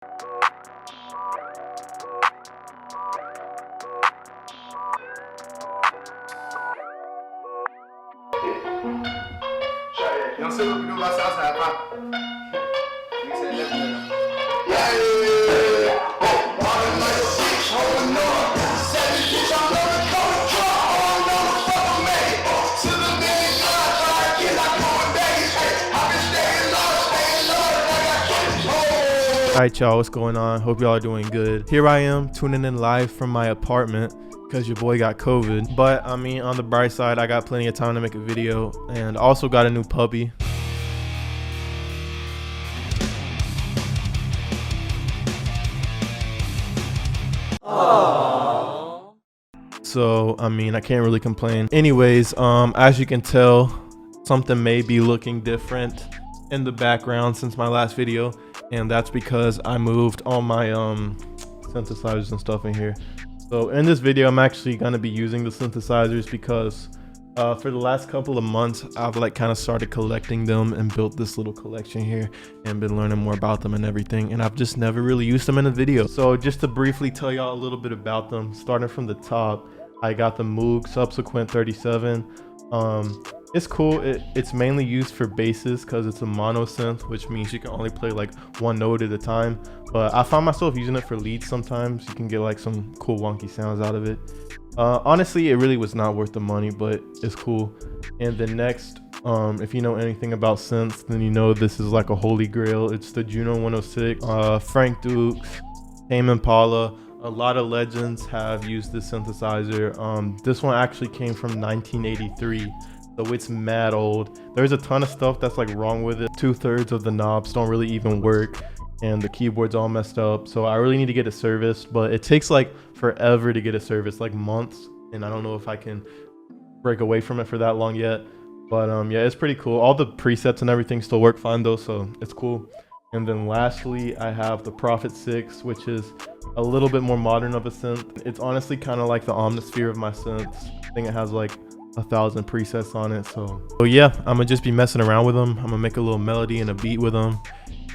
You don't see what we do about Southside, huh? You said that. Alright y'all, what's going on? Hope y'all are doing good. Here I am tuning in live from my apartment because your boy got COVID. But I mean, on the bright side, I got plenty of time to make a video and also got a new puppy. Aww. So I mean, I can't really complain. Anyways, as you can tell, something may be looking different in the background since my last video, and that's because I moved all my synthesizers and stuff in here. So in this video, I'm actually going to be using the synthesizers because for the last couple of months, I've like kind of started collecting them and built this little collection here and been learning more about them and everything, and I've just never really used them in a video. So just to briefly tell y'all a little bit about them, starting from the top, I got the Moog Subsequent 37. It's cool. It's mainly used for basses because it's a mono synth, which means you can only play like one note at a time. But I find myself using it for leads sometimes. You can get like some cool wonky sounds out of it. Honestly, it really was not worth the money, but it's cool. And then next, if you know anything about synths, then you know this is like a holy grail. It's the Juno 106, Frank Dukes, Tame Impala. A lot of legends have used this synthesizer. This one actually came from 1983. So it's mad old. There's a ton of stuff that's like wrong with it. 2/3 of the knobs don't really even work and the keyboard's all messed up. So I really need to get it serviced, but it takes like forever to get it serviced, like months. And I don't know if I can break away from it for that long yet. But yeah, it's pretty cool. All the presets and everything still work fine though, so it's cool. And then lastly, I have the Prophet 6, which is a little bit more modern of a synth. It's honestly kind of like the Omnisphere of my synths. I think it has like 1,000 presets on it. So yeah, I'm gonna just be messing around with them. I'm gonna make a little melody and a beat with them.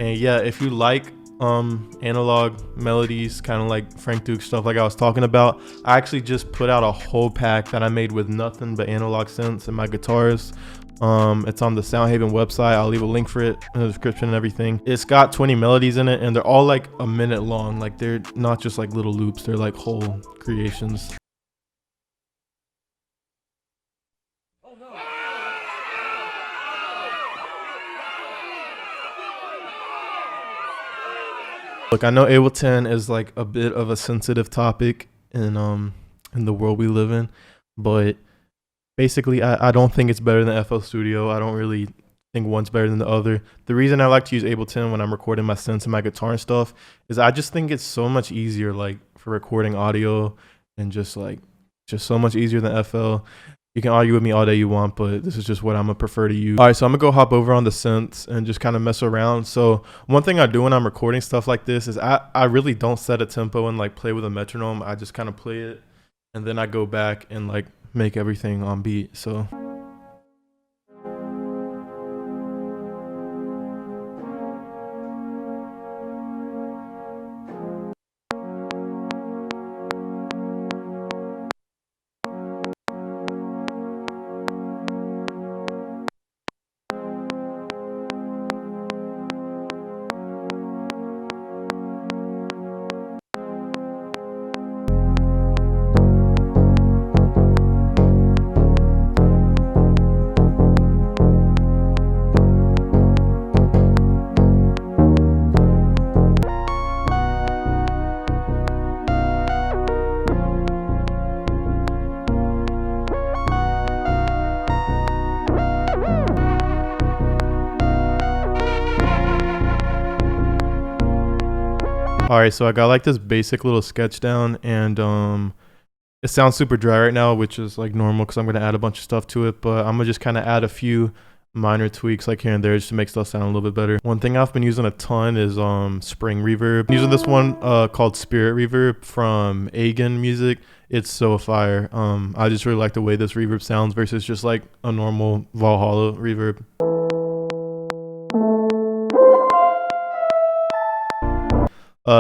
And yeah, if you like analog melodies, kind of like Frank Duke stuff like I was talking about, I actually just put out a whole pack that I made with nothing but analog synths and my guitars. It's on the Soundhaven website. I'll leave a link for it in the description and everything. It's got 20 melodies in it and they're all like a minute long. Like they're not just like little loops, they're like whole creations. Look, I know Ableton is like a bit of a sensitive topic in the world we live in, but basically I don't think it's better than FL Studio. I don't really think one's better than the other. The reason I like to use Ableton when I'm recording my synths and my guitar and stuff is I just think it's so much easier, like for recording audio, and just so much easier than FL. You can argue with me all day you want, but this is just what I'm gonna prefer to use. All right, so I'm gonna go hop over on the synths and just kind of mess around. So one thing I do when I'm recording stuff like this is I really don't set a tempo and like play with a metronome. I just kind of play it and then I go back and like make everything on beat. So all right, so I got like this basic little sketch down, and it sounds super dry right now, which is like normal because I'm gonna add a bunch of stuff to it, but I'm gonna just kind of add a few minor tweaks like here and there just to make stuff sound a little bit better. One thing I've been using a ton is spring reverb. I'm using this one called Spirit Reverb from Agen Music. It's so fire. I just really like the way this reverb sounds versus just like a normal Valhalla reverb.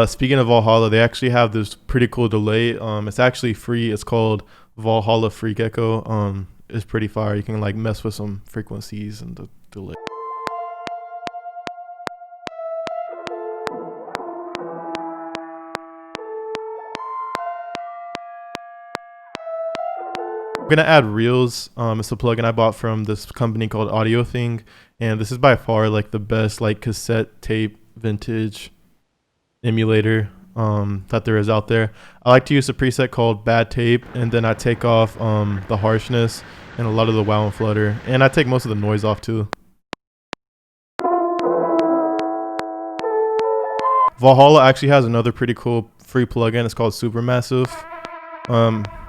Speaking of Valhalla, they actually have this pretty cool delay. It's actually free. It's called Valhalla Freak Echo. It's pretty fire. You can like mess with some frequencies and the delay. I'm gonna add reels. It's a plugin I bought from this company called Audio Thing, and this is by far like the best like cassette tape vintage emulator that there is out there. I like to use a preset called Bad Tape, and then I take off the harshness and a lot of the wow and flutter, and I take most of the noise off too. Valhalla actually has another pretty cool free plugin. It's called Supermassive.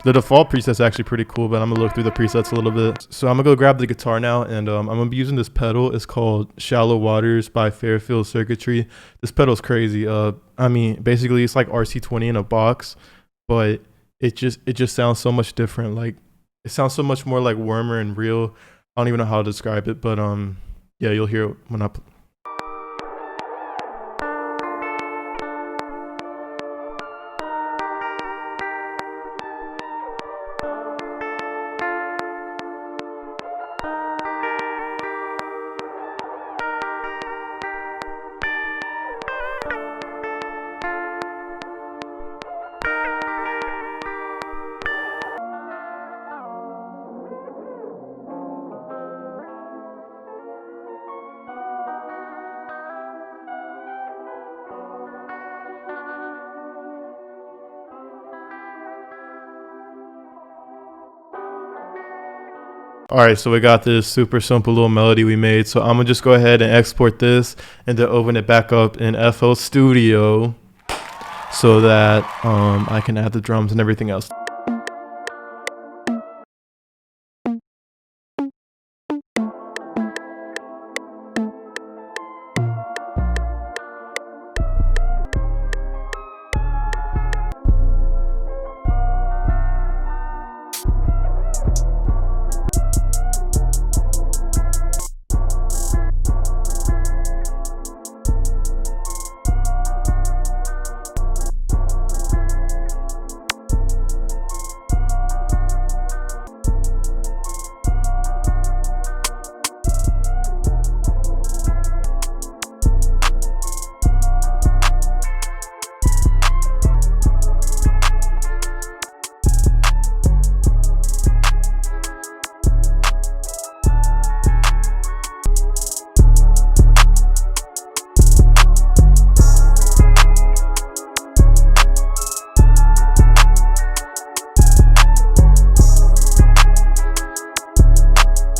The default preset's actually pretty cool, but I'm gonna look through the presets a little bit. So I'm gonna go grab the guitar now, and I'm gonna be using this pedal. It's called Shallow Waters by Fairfield Circuitry. This pedal's crazy. I mean, basically it's like RC20 in a box, but it just sounds so much different. Like it sounds so much more like warmer and real. I don't even know how to describe it, but yeah, you'll hear it when I. All right, so we got this super simple little melody we made. So I'm gonna just go ahead and export this and then open it back up in FL Studio so that I can add the drums and everything else.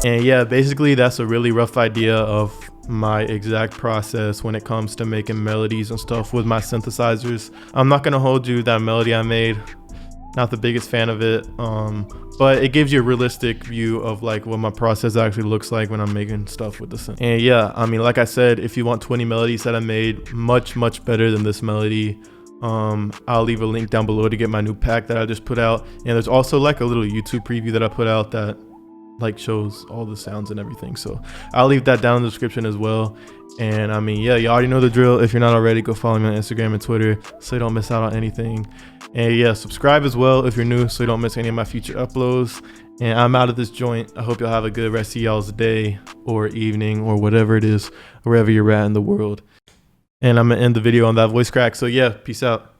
And yeah, basically that's a really rough idea of my exact process when it comes to making melodies and stuff with my synthesizers. I'm not gonna hold you that melody I made, not the biggest fan of it, but it gives you a realistic view of like what my process actually looks like when I'm making stuff with the synth. And yeah, I mean, like I said, if you want 20 melodies that I made much better than this melody, I'll leave a link down below to get my new pack that I just put out. And there's also like a little YouTube preview that I put out that like shows all the sounds and everything, so I'll leave that down in the description as well. And I mean, yeah, you already know the drill. If you're not already, go follow me on Instagram and Twitter so you don't miss out on anything. And yeah, subscribe as well if you're new so you don't miss any of my future uploads. And I'm out of this joint. I hope y'all have a good rest of y'all's day or evening or whatever it is, wherever you're at in the world. And I'm gonna end the video on that voice crack. So yeah, peace out.